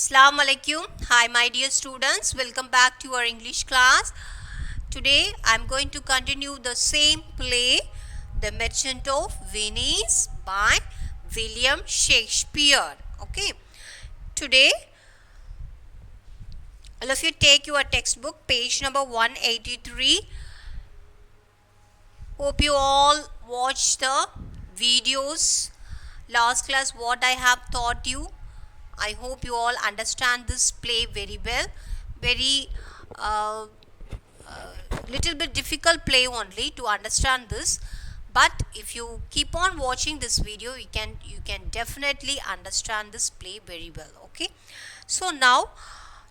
Assalamu alaikum. Hi my dear students, welcome back to our English class. Today I am going to continue the same play, The Merchant of Venice by William Shakespeare. Okay. Today all of you take your textbook, page number 183. Hope you all watched the videos last class what I have taught you. I hope you all understand this play very well. Very little bit difficult play only to understand this, but if you keep on watching this video, you can definitely understand this play very well. Okay, so now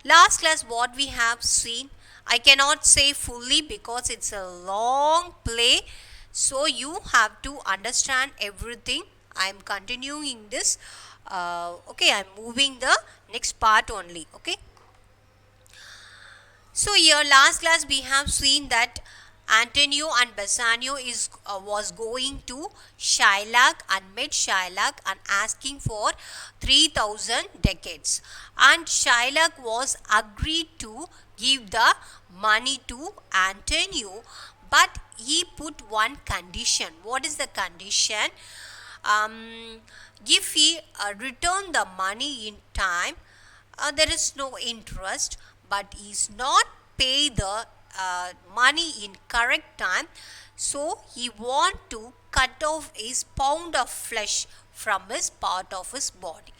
last class what we have seen, I cannot say fully because it's a long play, so you have to understand everything. I am continuing this. Okay, I am moving the next part only. Okay, so here last class we have seen that Antonio and Bassanio was going to Shylock and met Shylock and asking for 3,000 ducats, and Shylock was agreed to give the money to Antonio, but he put one condition. What is the condition? If he return the money in time, there is no interest, but he is not pay the money in correct time, so he want to cut off his pound of flesh from his part of his body.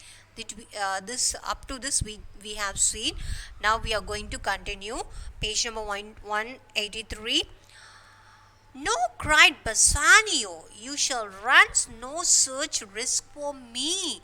This up to this we have seen. Now we are going to continue page number 183. No, cried Bassanio, you shall run no such risk for me.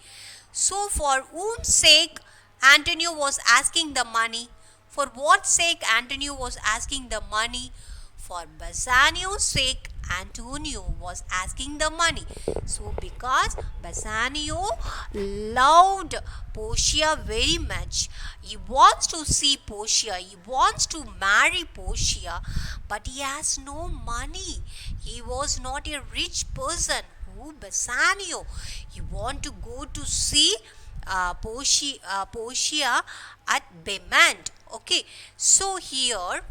So for whom sake Antonio was asking the money? For what sake Antonio was asking the money? For Bassanio's sake Antonio was asking the money. So because Bassanio loved Portia very much, he wants to see Portia, he wants to marry Portia, but he has no money. He was not a rich person. Who? Bassanio. He want to go to see Portia at Bemant. Okay, so here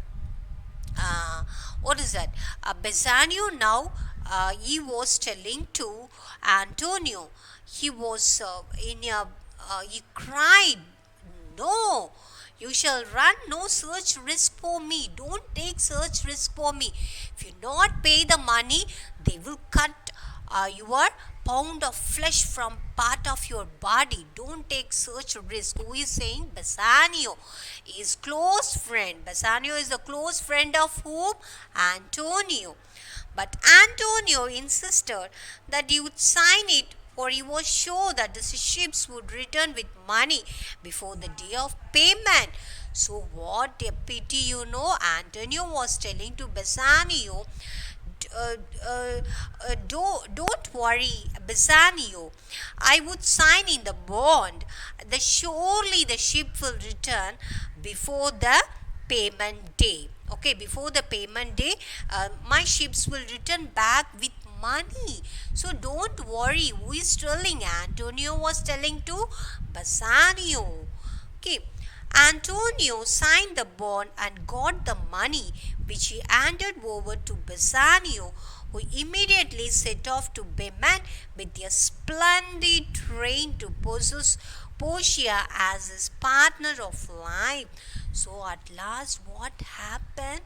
what is that? Bassanio now he was telling to Antonio. He was he cried, no, you shall run no such risk for me. Don't take such risk for me. If you not pay the money, they will cut your pound of flesh from part of your body. Don't take such risk. Who is saying? Bassanio, his close friend. Bassanio is the close friend of whom? Antonio. But Antonio insisted that he would sign it, for he was sure that the ships would return with money before the day of payment. So what a pity, Antonio was telling to Bassanio, don't worry, Bassanio, I would sign in the bond. Surely the ship will return before the payment day. Okay, before the payment day, my ships will return back with money. So don't worry. Who is telling? Antonio was telling to Bassanio. Okay. Antonio signed the bond and got the money, which he handed over to Bassanio, who immediately set off to Bemant with a splendid train to possess Portia as his partner of life. So at last what happened?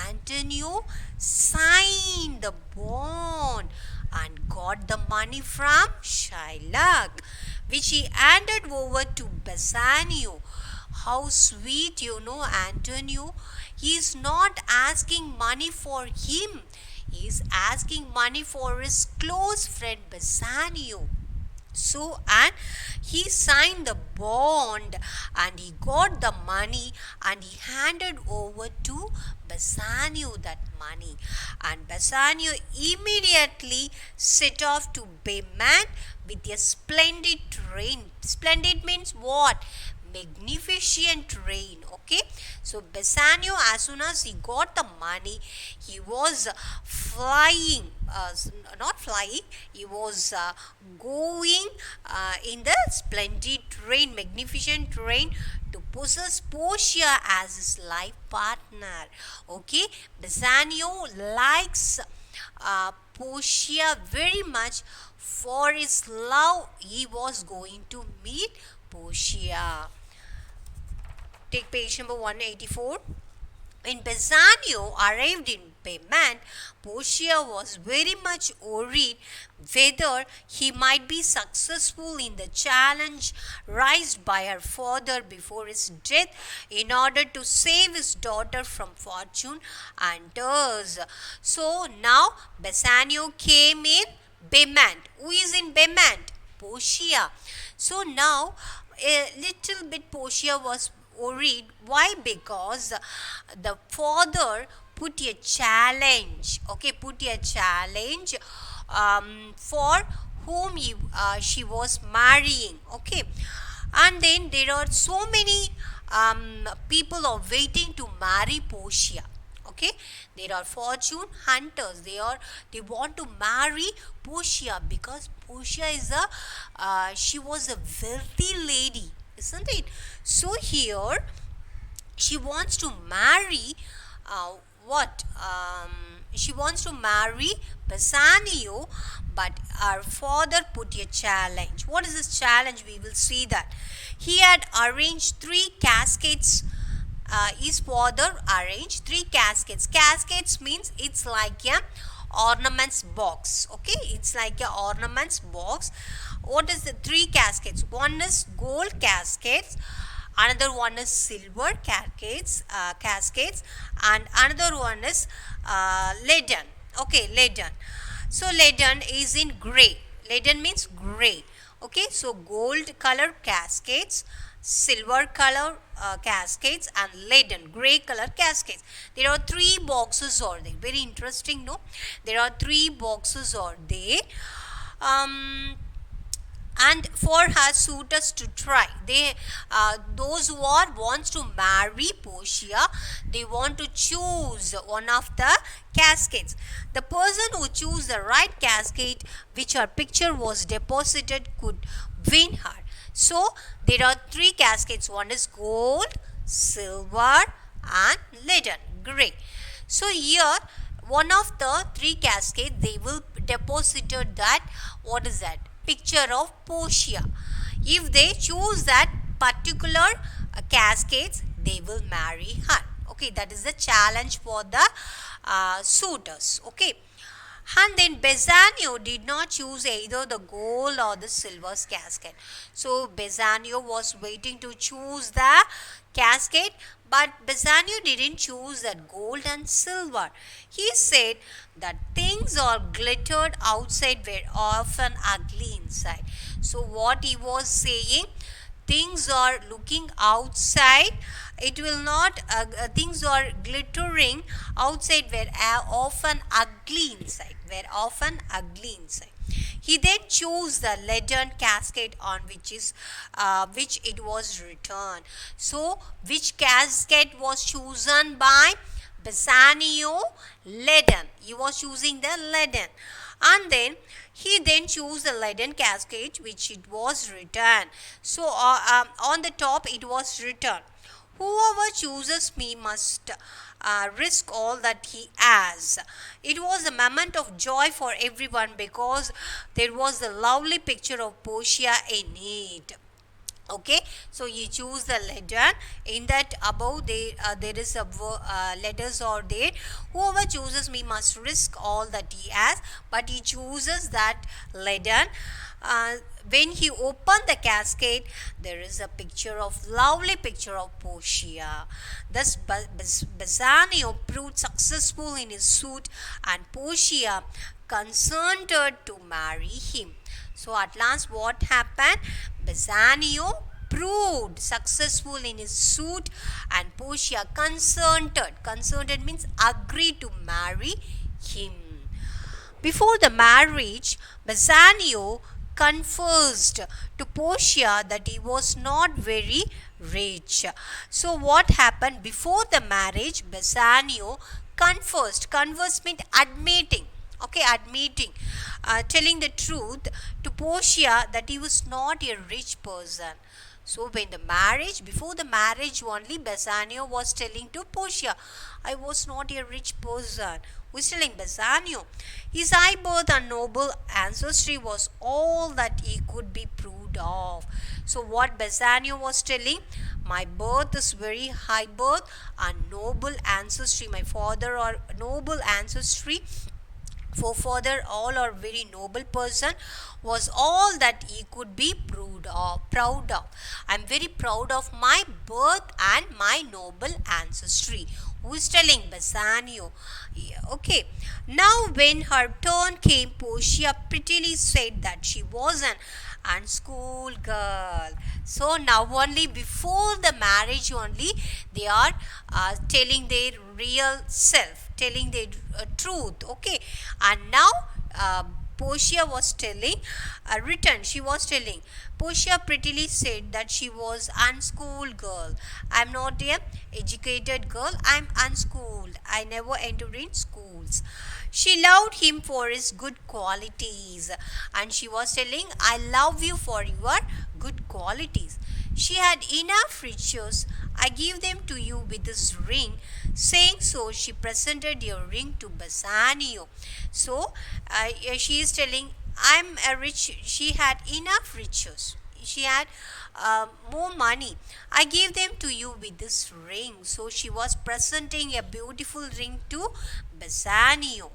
Antonio signed the bond and got the money from Shylock, which he handed over to Bassanio. How sweet, Antonio. He is not asking money for him. He is asking money for his close friend Bassanio. So, and he signed the bond and he got the money and he handed over to Bassanio that money. And Bassanio immediately set off to Bemant with a splendid train. Splendid means what? magnificent train. Okay, so Bassanio, as soon as he got the money, he was flying, not flying, he was going in the splendid train, magnificent train, to possess Portia as his life partner. Okay, Bassanio likes Portia very much. For his love, he was going to meet Portia. Take page number 184. When Bassanio arrived in Payment, Portia was very much worried whether he might be successful in the challenge raised by her father before his death in order to save his daughter from fortune and tears. So now Bassanio came in Bement. Who is in Bement? Portia. So now a little bit Portia was worried. Why? Because the father put a challenge. Okay, put a challenge for whom she was marrying. Okay, and then there are so many people are waiting to marry Portia. Okay, there are fortune hunters. They want to marry Portia because Portia is she was a wealthy lady, isn't it? So here she wants to marry uh, what she wants to marry Bassanio, but our father put a challenge. What is this challenge? We will see that. He had arranged 3 cascades. His father arranged 3 cascades. Cascades means it's like a ornaments box. Okay, it's like a ornaments box. What is the 3 cascades? One is gold cascades, another one is silver cascades, and another one is leaden. Okay, leaden. So leaden is in gray. Leaden means gray. Okay, so gold color cascades, silver color cascades, and leaden gray color cascades. There are 3 boxes are there. Very interesting, no? There are 3 boxes are there. And for her suitors to try, those who wants to marry Portia, they want to choose one of the cascades. The person who choose the right cascade which her picture was deposited could win her. So there are 3 cascades. One is gold, silver, and leaden gray. So here one of the 3 cascades, they will deposited that, what is that, picture of Portia. If they choose that particular cascades, they will marry her. Okay, that is the challenge for the suitors. Okay, and then Bassanio did not choose either the gold or the silver cascade. So Bassanio was waiting to choose the cascade, but Bassanio didn't choose that gold and silver. He said that things are glittered outside were often ugly inside. So what he was saying, things are looking outside, it will not things are glittering outside were often ugly inside, he then chose the leaden cascade on which it was written. So which cascade was chosen by Bassanio? Leaden. He was choosing the leaden, and then he then chose the leaden cascade which it was written. So on the top it was written, whoever chooses me must risk all that he has. It was a moment of joy for everyone because there was a lovely picture of Portia in it. Okay, so you choose the letter. In that above there is a letters are there. Whoever chooses me must risk all that he has, but he chooses that letter. When he opened the cascade, there is a lovely picture of Portia. Thus Bassanio proved successful in his suit, and Portia consented to marry him. So at last what happened? Bassanio proved successful in his suit, and Portia consented means agreed to marry him. Before the marriage, Bassanio confessed to Portia that he was not very rich. So what happened before the marriage? Bassanio confessed. Confess means admitting. Okay, admitting, telling the truth to Portia that he was not a rich person. So when the marriage, before the marriage only, Bassanio was telling to Portia, I was not a rich person. Who is telling Bassanio? His high birth and noble ancestry was all that he could be proved of. So what Bassanio was telling, my birth is very high birth and noble ancestry. My father or noble ancestry, forefather, all are very noble person, was all that he could be proud of. I'm very proud of my birth and my noble ancestry. Who is telling? Bassanio. Yeah, okay. Now when her turn came, Portia prettily said that she was an unschooled girl. So now only before the marriage only they are telling their real self, telling their truth. Okay, and now Portia was telling, she was telling, Portia prettily said that she was unschooled girl. I'm not a educated girl, I'm unschooled. I never entered in schools. She loved him for his good qualities, and she was telling, I love you for your good qualities. She had enough riches. I give them to you with this ring. Saying so, she presented a ring to Bassanio. So, she is telling, I'm a rich. She had enough riches. She had more money. I gave them to you with this ring. So, she was presenting a beautiful ring to Bassanio.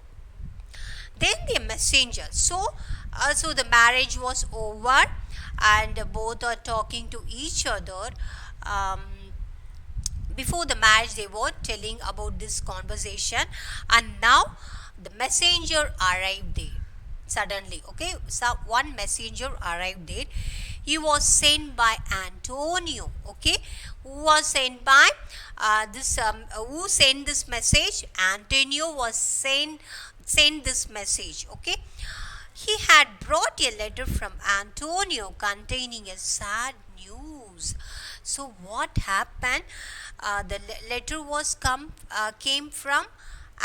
Then the messenger. So the marriage was over, and both are talking to each other. Um, Before the marriage, they were telling about this conversation, and now the messenger arrived there suddenly. Okay, so one messenger arrived there. He was sent by Antonio. Okay, who was sent by who sent this message? Antonio was sent this message. Okay, he had brought a letter from Antonio containing a sad news. So what happened? The letter came from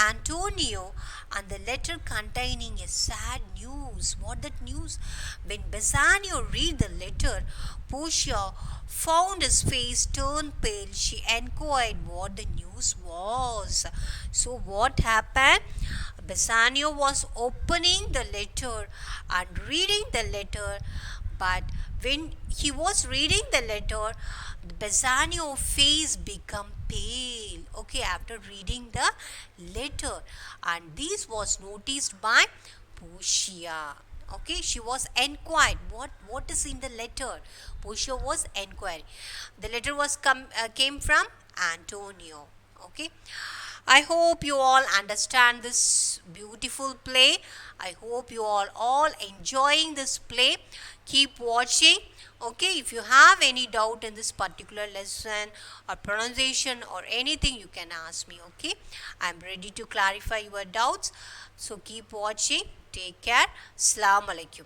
Antonio, and the letter containing a sad news. What that news? When Bassanio read the letter, Portia found his face turn pale. She inquired what the news was. So what happened? Bassanio was opening the letter and reading the letter, but when he was reading the letter, Bassanio's face became pale. Okay, after reading the letter, and this was noticed by Portia. Okay, she was inquired what is in the letter. Portia was inquired. The letter came from Antonio. Okay, I hope you all understand this beautiful play. I hope you all enjoying this play. Keep watching. Okay, if you have any doubt in this particular lesson or pronunciation or anything, you can ask me. Okay, I'm ready to clarify your doubts. So keep watching. Take care. Assalamu alaikum.